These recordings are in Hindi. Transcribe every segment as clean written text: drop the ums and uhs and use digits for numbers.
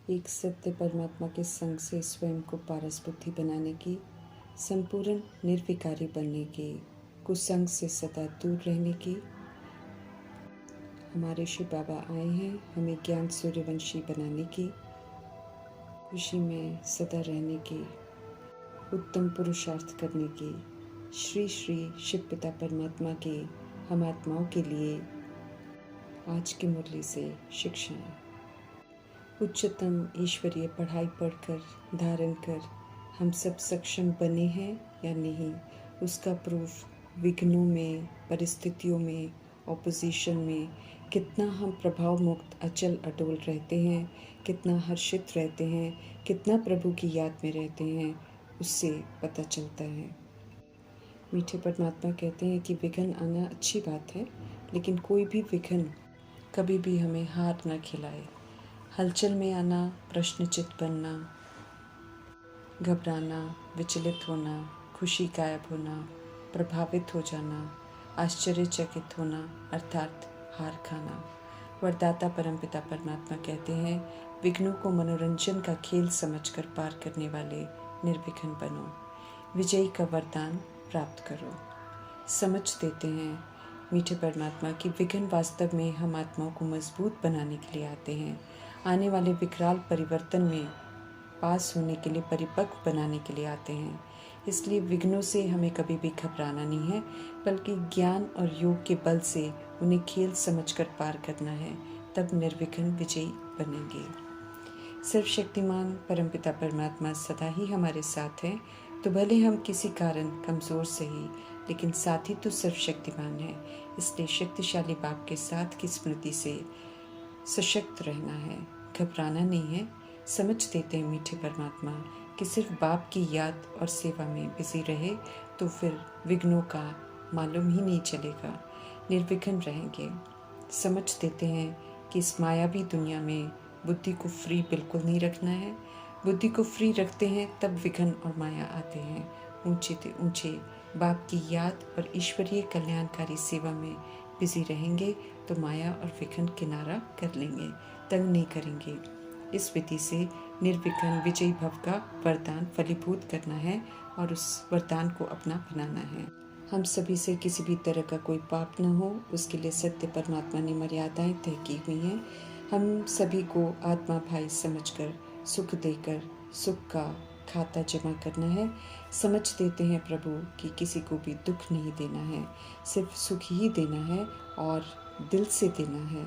एक सत्य परमात्मा के संग से स्वयं को पारस बुद्धि बनाने की, संपूर्ण निर्विकारी बनने की, कुसंग से सदा दूर रहने की। हमारे शिव बाबा आए हैं हमें ज्ञान सूर्यवंशी बनाने की, खुशी में सदा रहने की, उत्तम पुरुषार्थ करने की। श्री श्री शिव पिता परमात्मा के हम आत्माओं के लिए आज की मुरली से शिक्षाएं। उच्चतम ईश्वरीय पढ़ाई पढ़कर धारण कर हम सब सक्षम बने हैं या नहीं, उसका प्रूफ विघ्नों में, परिस्थितियों में, ऑपोजिशन में कितना हम प्रभाव मुक्त अचल अटोल रहते हैं, कितना हर्षित रहते हैं, कितना प्रभु की याद में रहते हैं, उससे पता चलता है। मीठे परमात्मा कहते हैं कि विघ्न आना अच्छी बात है, लेकिन कोई भी विघ्न कभी भी हमें हार न खिलाए। हलचल में आना, प्रश्नचित बनना, घबराना, विचलित होना, खुशी गायब होना, प्रभावित हो जाना, आश्चर्यचकित होना अर्थात हार खाना। वरदाता परमपिता परमात्मा कहते हैं, विघ्नों को मनोरंजन का खेल समझकर पार करने वाले निर्विघ्न बनो, विजयी का वरदान प्राप्त करो। समझ देते हैं मीठे परमात्मा की विघ्न वास्तव में हम आत्माओं को मजबूत बनाने के लिए आते हैं, आने वाले विकराल परिवर्तन में पास होने के लिए, परिपक्व बनाने के लिए आते हैं। इसलिए विघ्नों से हमें कभी भी घबराना नहीं है, बल्कि ज्ञान और योग के बल से उन्हें खेल समझकर पार करना है, तब निर्विघ्न विजयी बनेंगे। सर्वशक्तिमान परमपिता परमात्मा सदा ही हमारे साथ है, तो भले हम किसी कारण कमज़ोर सही, लेकिन साथ ही तो सर्वशक्तिमान है। इसलिए शक्तिशाली बाप के साथ की स्मृति से सशक्त रहना है, घबराना नहीं है। समझ देते हैं मीठे परमात्मा कि सिर्फ बाप की याद और सेवा में बिजी रहे तो फिर विघ्नों का मालूम ही नहीं चलेगा, निर्विघ्न रहेंगे। समझ देते हैं कि इस मायावी दुनिया में बुद्धि को फ्री बिल्कुल नहीं रखना है। बुद्धि को फ्री रखते हैं तब विघ्न और माया आते हैं। ऊंचे से ऊंचे बाप की याद और ईश्वरीय कल्याणकारी सेवा में बिजी रहेंगे तो माया और विघ्न किनारा कर लेंगे, तंग नहीं करेंगे। इस विधि से निर्विघ्न विजयी भव का वरदान फलीभूत करना है और उस वरदान को अपना बनाना है। हम सभी से किसी भी तरह का कोई पाप न हो, उसके लिए सत्य परमात्मा ने मर्यादाएं तय की हुई हैं। हम सभी को आत्मा भाई समझकर सुख देकर सुख का खाता जमा करना है। समझ देते हैं प्रभु कि किसी को भी दुख नहीं देना है, सिर्फ सुख ही देना है और दिल से देना है।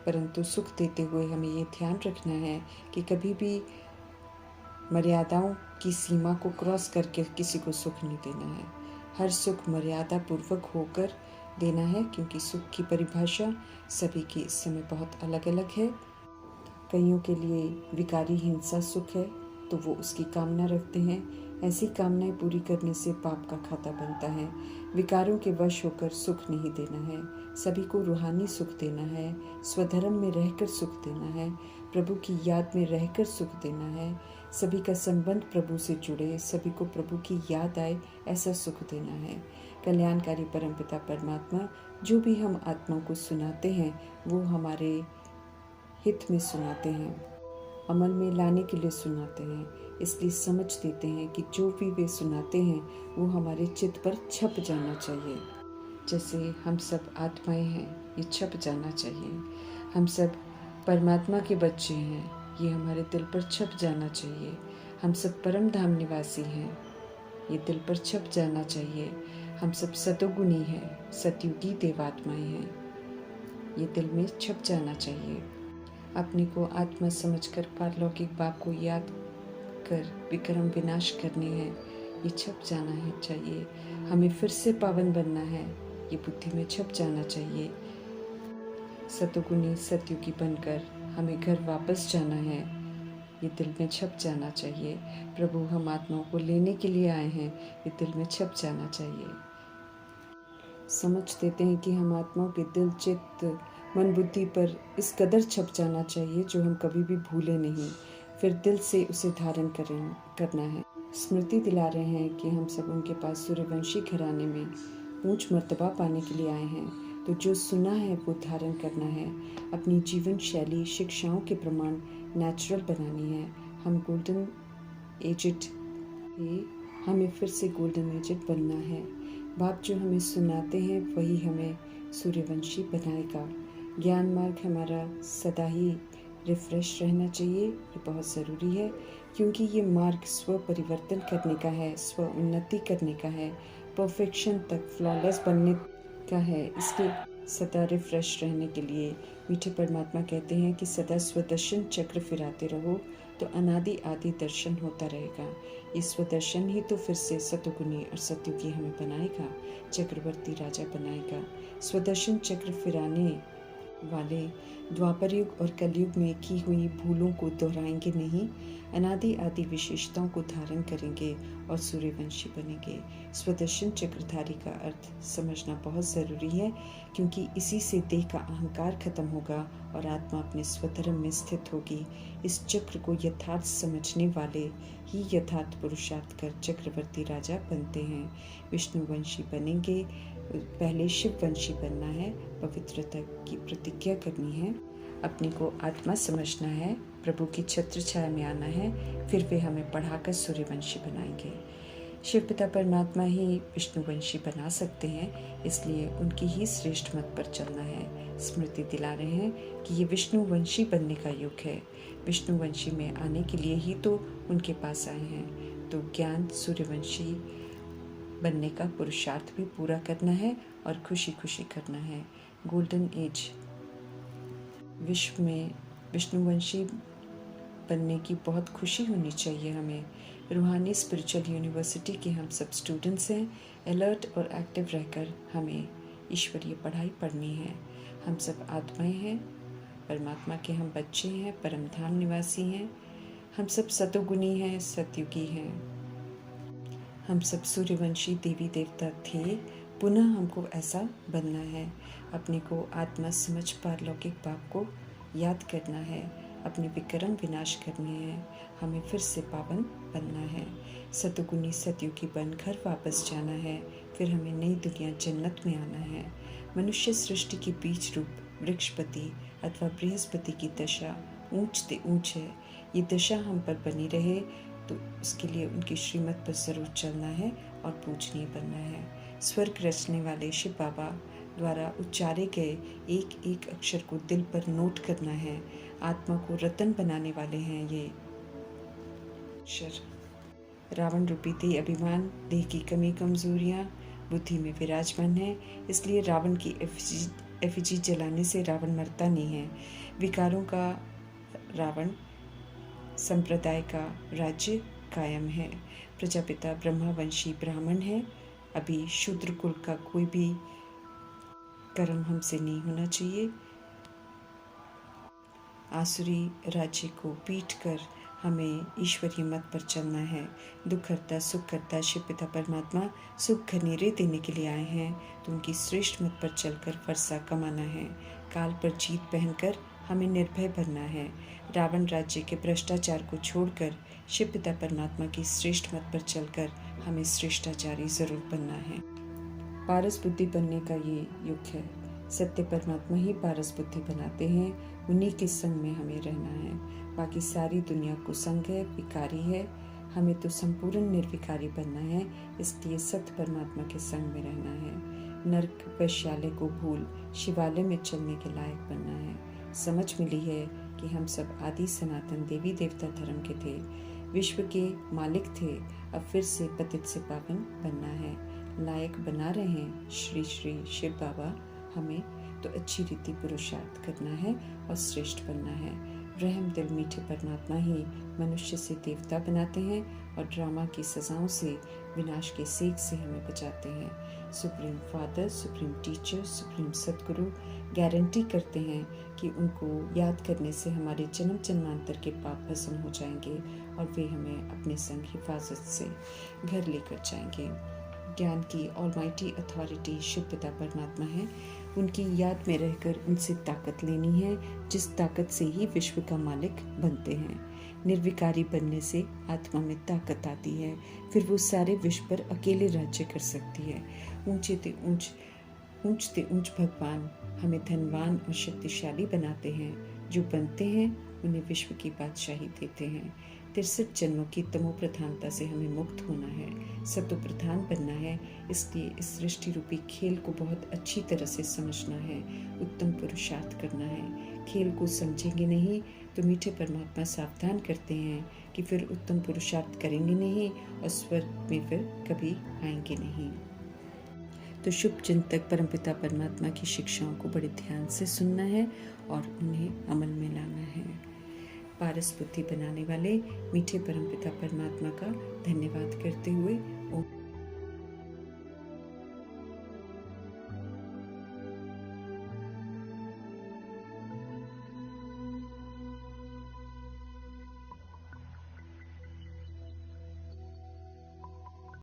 परंतु सुख देते हुए हमें ये ध्यान रखना है कि कभी भी मर्यादाओं की सीमा को क्रॉस करके किसी को सुख नहीं देना है। हर सुख मर्यादा पूर्वक होकर देना है, क्योंकि सुख की परिभाषा सभी की इस समय बहुत अलग अलग है। कईयों के लिए विकारी हिंसा सुख है तो वो उसकी कामना रखते हैं। ऐसी कामनाएं पूरी करने से पाप का खाता बनता है। विकारों के वश होकर सुख नहीं देना है, सभी को रूहानी सुख देना है, स्वधर्म में रहकर सुख देना है, प्रभु की याद में रहकर सुख देना है। सभी का संबंध प्रभु से जुड़े, सभी को प्रभु की याद आए, ऐसा सुख देना है। कल्याणकारी परमपिता परमात्मा जो भी हम आत्माओं को सुनाते हैं वो हमारे हित में सुनाते हैं, अमल में लाने के लिए सुनाते हैं। इसलिए समझ देते हैं कि जो भी वे सुनाते हैं वो हमारे चित्त पर छप जाना चाहिए। जैसे हम सब आत्माएं हैं, ये छप जाना चाहिए। हम सब परमात्मा के बच्चे हैं, ये हमारे दिल पर छप जाना चाहिए। हम सब परम धाम निवासी हैं, ये दिल पर छप जाना चाहिए। हम सब सतोगुणी हैं, सतयुगी देवात्माएं हैं, ये दिल में छप जाना चाहिए। अपने को आत्मा समझकर पारलौकिक बाप को याद कर विक्रम विनाश करने हैं, ये छप जाना है चाहिए। हमें फिर से पावन बनना है, ये बुद्धि में छप जाना चाहिए। सतोगुणी सतयुगी बनकर हमें घर वापस जाना है, ये दिल में छप जाना चाहिए। प्रभु हम आत्माओं को लेने के लिए आए हैं, ये दिल में छप जाना चाहिए। समझ देते हैं कि हम आत्माओं के दिल, चित्त, मन, बुद्धि पर इस कदर छप जाना चाहिए जो हम कभी भी भूले नहीं, फिर दिल से उसे धारण करना है। स्मृति दिला रहे हैं कि हम सब उनके पास सूर्यवंशी घराने में ऊंच मर्तबा पाने के लिए आए हैं। तो जो सुना है वो धारण करना है। अपनी जीवन शैली शिक्षाओं के प्रमाण नेचुरल बनानी है। हम गोल्डन एजेड थे, हमें फिर से गोल्डन एजेड बनना है। बाप जो हमें सुनाते हैं वही हमें सूर्यवंशी बनाएगा। ज्ञान मार्ग हमारा सदा ही रिफ्रेश रहना चाहिए, ये बहुत ज़रूरी है, क्योंकि ये मार्ग स्व परिवर्तन करने का है, स्व उन्नति करने का है, परफेक्शन तक फ्लॉलेस बनने का है। इसलिए सदा रिफ्रेश रहने के लिए मीठे परमात्मा कहते हैं कि सदा स्वदर्शन चक्र फिराते रहो तो अनादि आदि दर्शन होता रहेगा। ये स्वदर्शन ही तो फिर से सतुगुणी और सतयुगी हमें बनाएगा, चक्रवर्ती राजा बनाएगा। स्वदर्शन चक्र फिराने वाले द्वापर युग और कलयुग में की हुई भूलों को दोहराएंगे नहीं, अनादि आदि विशेषताओं को धारण करेंगे और सूर्यवंशी बनेंगे। स्वदर्शन चक्रधारी का अर्थ समझना बहुत ज़रूरी है, क्योंकि इसी से देह का अहंकार खत्म होगा और आत्मा अपने स्वधर्म में स्थित होगी। इस चक्र को यथार्थ समझने वाले ही यथार्थ पुरुषार्थ कर चक्रवर्ती राजा बनते हैं। विष्णुवंशी बनेंगे, पहले शिववंशी बनना है, पवित्रता की प्रतिज्ञा करनी है, अपने को आत्मा समझना है, प्रभु की छत्र छाया में आना है, फिर वे हमें पढ़ाकर सूर्यवंशी बनाएंगे। शिव पिता परमात्मा ही विष्णुवंशी बना सकते हैं, इसलिए उनकी ही श्रेष्ठ मत पर चलना है। स्मृति दिला रहे हैं कि ये विष्णुवंशी बनने का युग है। विष्णुवंशी में आने के लिए ही तो उनके पास आए हैं। तो ज्ञान सूर्यवंशी बनने का पुरुषार्थ भी पूरा करना है और खुशी खुशी करना है। गोल्डन एज विश्व में विष्णुवंशी बनने की बहुत खुशी होनी चाहिए हमें। रूहानी स्पिरिचुअल यूनिवर्सिटी के हम सब स्टूडेंट्स हैं। अलर्ट और एक्टिव रहकर हमें ईश्वरीय पढ़ाई पढ़नी है। हम सब आत्माएं हैं, परमात्मा के हम बच्चे हैं, परमधाम निवासी हैं। हम सब सतोगुणी हैं, सतयुगी हैं। हम सब सूर्यवंशी देवी देवता थे, पुनः हमको ऐसा बनना है। अपने को आत्मा समझ पारलौकिक बाप को याद करना है, अपने विक्रम विनाश करने हैं, हमें फिर से पावन बनना है, सतुगुनी सतयुगी बन घर वापस जाना है, फिर हमें नई दुनिया जन्नत में आना है। मनुष्य सृष्टि के बीज रूप वृक्षपति अथवा बृहस्पति की दशा ऊंच से ऊंच है। ये दशा हम पर बनी रहे तो उसके लिए उनकी श्रीमत पर जरूर चलना है और पूजनीय बनना है। स्वर्ग रचने वाले शिव बाबा द्वारा उच्चारे गए एक एक अक्षर को दिल पर नोट करना है। आत्मा को रतन बनाने वाले हैं ये अक्षर। रावण रूपी देह अभिमान, देह की कमी कमजोरियां बुद्धि में विराजमान है, इसलिए रावण की एफिजी जलाने से रावण मरता नहीं है। विकारों का रावण संप्रदाय का राज्य कायम है। प्रजापिता ब्रह्मावंशी ब्राह्मण है। अभी शूद्र कुल का कोई भी कर्म हमसे नहीं होना चाहिए। आसुरी राज्य को पीट कर हमें ईश्वरीय मत पर चलना है। दुख करता सुख करता शिव पिता परमात्मा सुख घनेरे देने के लिए आए हैं, तो उनकी श्रेष्ठ मत पर चलकर फरसा कमाना है। काल पर जीत पहनकर हमें निर्भय बनना है। रावण राज्य के भ्रष्टाचार को छोड़कर शिव पिता परमात्मा की श्रेष्ठ मत पर चलकर हमें श्रेष्ठाचारी जरूर बनना है। पारस बुद्धि बनने का ये युग है। सत्य परमात्मा ही पारस बुद्धि बनाते हैं, उन्हीं के संग में हमें रहना है। बाकी सारी दुनिया कुसंग है, विकारी है, हमें तो संपूर्ण निर्विकारी बनना है। इसलिए सत्य परमात्मा के संग में रहना है। नरक वैश्यालय को भूल शिवालय में चलने के लायक बनना है। समझ मिली है कि हम सब आदि सनातन देवी देवता धर्म के थे, विश्व के मालिक थे। अब फिर से पतित से पावन बनना है। लायक बना रहे हैं श्री श्री शिव बाबा हमें, तो अच्छी रीति पुरुषार्थ करना है और श्रेष्ठ बनना है। रहम दिल मीठे परमात्मा ही मनुष्य से देवता बनाते हैं और ड्रामा की सजाओं से विनाश के सेक से हमें बचाते हैं। Supreme father, supreme teacher, supreme सतगुरु गारंटी करते हैं कि उनको याद करने से हमारे जन्म जन्मांतर के पाप भस्म हो जाएंगे और वे हमें अपने संग हिफाजत से घर लेकर जाएंगे। ज्ञान की ऑलमाइटी अथॉरिटी शिव पिता परमात्मा है। उनकी याद में रहकर उनसे ताकत लेनी है, जिस ताकत से ही विश्व का मालिक बनते हैं। निर्विकारी बनने से आत्मा में ताकत आती है, फिर वो सारे विश्व पर अकेले राज्य कर सकती है। ऊंचे ते ऊंच ऊंचते ऊंच भगवान हमें धनवान और शक्तिशाली बनाते हैं। जो बनते हैं उन्हें विश्व की बादशाही देते हैं। 63 जन्मों की तमो प्रधानता से हमें मुक्त होना है, सतो प्रधान बनना है। इसलिए इस सृष्टि रूपी खेल को बहुत अच्छी तरह से समझना है, उत्तम पुरुषार्थ करना है। खेल को समझेंगे नहीं तो मीठे परमात्मा सावधान करते हैं कि फिर उत्तम पुरुषार्थ करेंगे नहीं और स्वर्ग में फिर कभी आएंगे नहीं। तो शुभ चिंतक परमपिता परमात्मा की शिक्षाओं को बड़े ध्यान से सुनना है और उन्हें अमल में लाना है। पारस बुद्धि बनाने वाले मीठे परमपिता परमात्मा का धन्यवाद करते हुए ओम